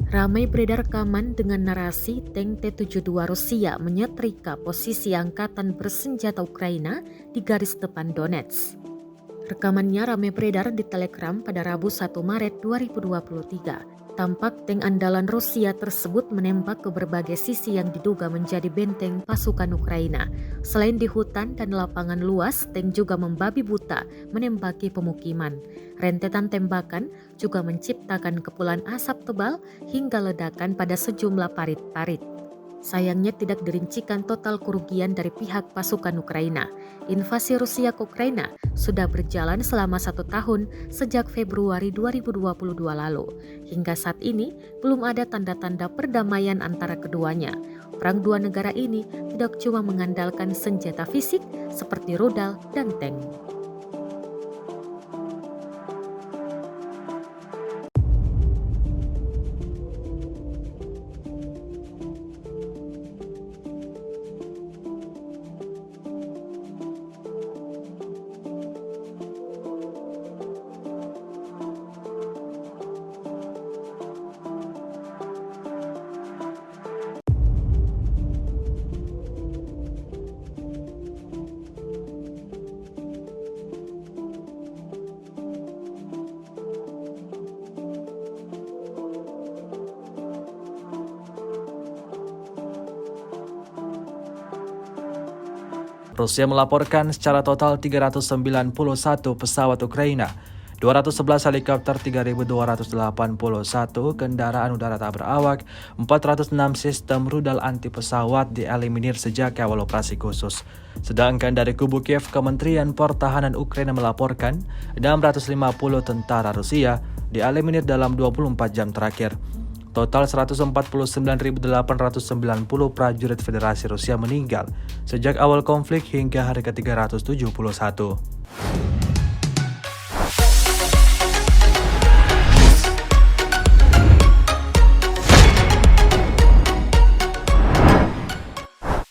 Ramai beredar rekaman dengan narasi tank T-72 Rusia menyetrika posisi angkatan bersenjata Ukraina di garis depan Donetsk. Rekamannya ramai beredar di Telegram pada Rabu 1 Maret 2023. Tampak tank andalan Rusia tersebut menembak ke berbagai sisi yang diduga menjadi benteng pasukan Ukraina. Selain di hutan dan lapangan luas, tank juga membabi buta menembaki pemukiman. Rentetan tembakan juga menciptakan kepulan asap tebal hingga ledakan pada sejumlah parit-parit. Sayangnya tidak dirincikan total kerugian dari pihak pasukan Ukraina. Invasi Rusia ke Ukraina sudah berjalan selama 1 tahun sejak Februari 2022 lalu. Hingga saat ini belum ada tanda-tanda perdamaian antara keduanya. Perang dua negara ini tidak cuma mengandalkan senjata fisik seperti rudal dan tank. Rusia melaporkan secara total 391 pesawat Ukraina, 211 helikopter, 3.281 kendaraan udara tak berawak, 406 sistem rudal anti pesawat dieliminir sejak awal operasi khusus. Sedangkan dari kubu Kiev, Kementerian Pertahanan Ukraina melaporkan 650 tentara Rusia dieliminir dalam 24 jam terakhir. Total 149.890 prajurit Federasi Rusia meninggal sejak awal konflik hingga hari ke-371.